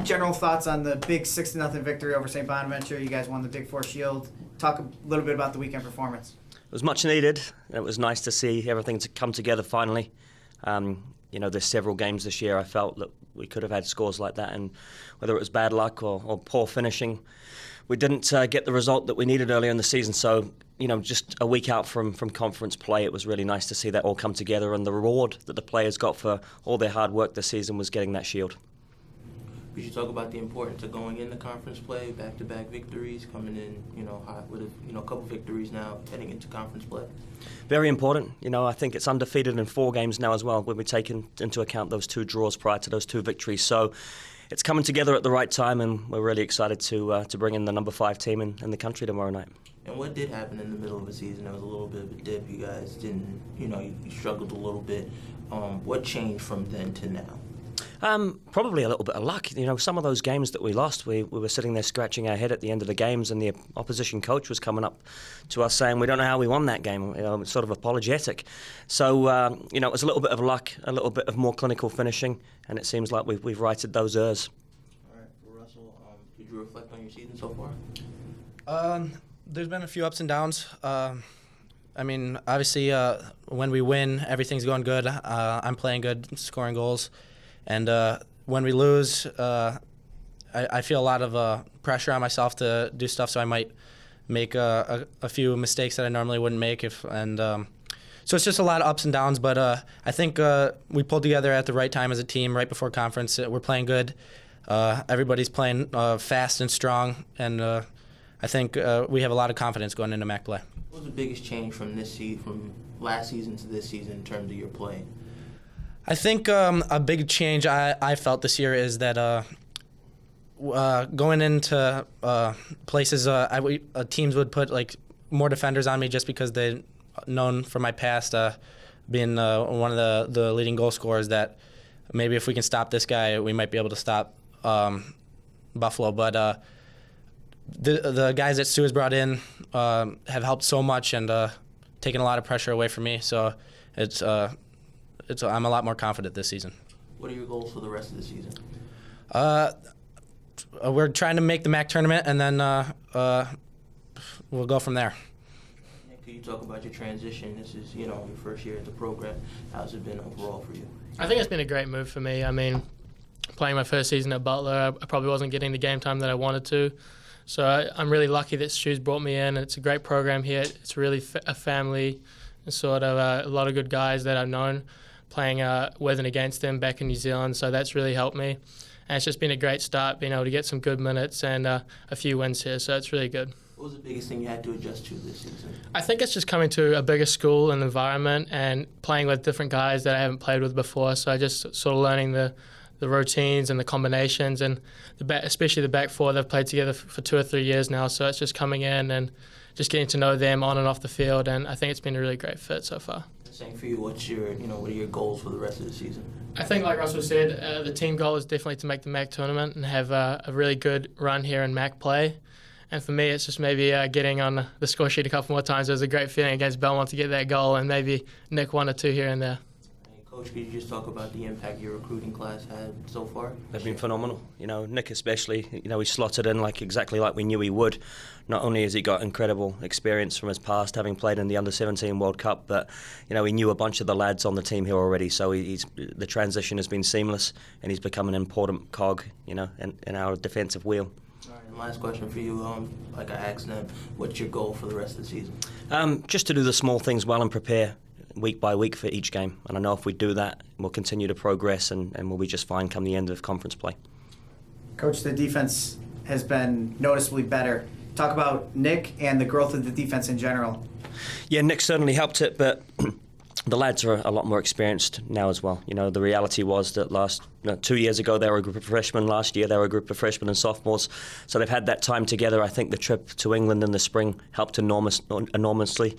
general thoughts on the big 6-0 victory over St. Bonaventure. You guys won the Big Four Shield. Talk a little bit about the weekend performance. It was much needed. It was nice to see everything to come together finally. There's several games this year I felt that we could have had scores like that, and whether it was bad luck or poor finishing, we didn't get the result that we needed earlier in the season. So, just a week out from conference play, it was really nice to see that all come together, and the reward that the players got for all their hard work this season was getting that shield. Could you talk about the importance of going into conference play, back-to-back victories, coming in, hot with a couple victories now, heading into conference play? Very important. I think it's undefeated in 4 games now as well, when we take into account those 2 draws prior to those 2 victories. So it's coming together at the right time, and we're really excited to bring in the number 5 team in the country tomorrow night. And what did happen in the middle of the season? There was a little bit of a dip. You guys didn't, you struggled a little bit. What changed from then to now? Probably a little bit of luck. Some of those games that we lost, we were sitting there scratching our head at the end of the games, and the opposition coach was coming up to us saying, we don't know how we won that game, sort of apologetic. So, it was a little bit of luck, a little bit of more clinical finishing, and it seems like we've righted those errors. All right, well, Russell, did you reflect on your season so far? There's been a few ups and downs. Obviously, when we win, everything's going good. I'm playing good, scoring goals. And when we lose, I feel a lot of pressure on myself to do stuff, so I might make a few mistakes that I normally wouldn't make. So it's just a lot of ups and downs, but I think we pulled together at the right time as a team, right before conference. We're playing good. Everybody's playing fast and strong, and I think we have a lot of confidence going into MAC play. What was the biggest change from last season to this season in terms of your play? I think a big change I felt this year is that going into places, teams would put more defenders on me just because they're known from my past being one of the leading goal scorers, that maybe if we can stop this guy, we might be able to stop Buffalo. But the guys that Stu has brought in have helped so much and taken a lot of pressure away from me. So I'm a lot more confident this season. What are your goals for the rest of the season? We're trying to make the MAC tournament, and then we'll go from there. Could you talk about your transition? This is, your first year at the program. How's it been overall for you? I think it's been a great move for me. Playing my first season at Butler, I probably wasn't getting the game time that I wanted to. So I'm really lucky that Stu's brought me in. It's a great program here. It's really a family, sort of a lot of good guys that I've known playing with and against them back in New Zealand, so that's really helped me. And it's just been a great start, being able to get some good minutes and a few wins here, so it's really good. What was the biggest thing you had to adjust to this season? I think it's just coming to a bigger school and environment and playing with different guys that I haven't played with before, so I just sort of learning the routines and the combinations, and especially the back four. They've played together for 2 or 3 years now, so it's just coming in and just getting to know them on and off the field, and I think it's been a really great fit so far. Same for you. What are your goals for the rest of the season? I think, like Russell said, the team goal is definitely to make the MAC tournament and have a really good run here in MAC play. And for me, it's just maybe getting on the score sheet a couple more times. It was a great feeling against Belmont to get that goal, and maybe nick 1 or 2 here and there. Coach, could you just talk about the impact your recruiting class had so far? They've been phenomenal. Nick especially, he slotted in exactly like we knew he would. Not only has he got incredible experience from his past, having played in the Under-17 World Cup, but, he knew a bunch of the lads on the team here already, so the transition has been seamless, and he's become an important cog, in our defensive wheel. All right, and last question for you, like I asked them, what's your goal for the rest of the season? Just to do the small things well and prepare week by week for each game, and I know if we do that, we'll continue to progress and we'll be just fine come the end of conference play. Coach, the defense has been noticeably better. Talk about Nick and the growth of the defense in general. Yeah, Nick certainly helped it, but the lads are a lot more experienced now as well. The reality was that 2 years ago they were a group of freshmen. Last year they were a group of freshmen and sophomores. So they've had that time together. I think the trip to England in the spring helped enormously.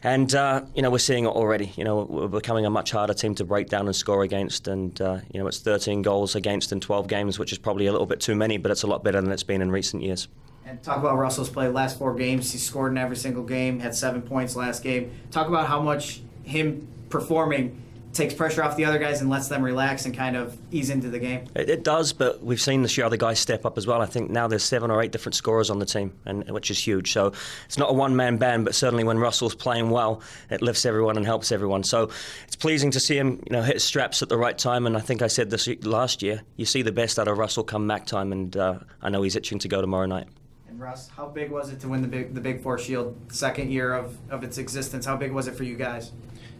And, we're seeing it already. We're becoming a much harder team to break down and score against. And, it's 13 goals against in 12 games, which is probably a little bit too many, but it's a lot better than it's been in recent years. And talk about Russell's play. Last 4 games, he scored in every single game, had 7 points last game. Talk about how much him performing takes pressure off the other guys and lets them relax and kind of ease into the game? It does, but we've seen this year other guys step up as well. I think now there's 7 or 8 different scorers on the team, and which is huge. So it's not a one-man band, but certainly when Russell's playing well, it lifts everyone and helps everyone. So it's pleasing to see him, hit his straps at the right time. And I think I said this last year, you see the best out of Russell come MAC time, and I know he's itching to go tomorrow night. And Russ, how big was it to win the Big Four Shield, second year of its existence? How big was it for you guys?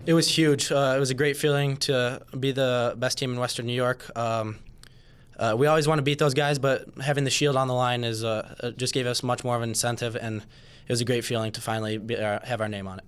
It was huge. It was a great feeling to be the best team in Western New York. We always want to beat those guys, but having the Shield on the line just gave us much more of an incentive, and it was a great feeling to finally have our name on it.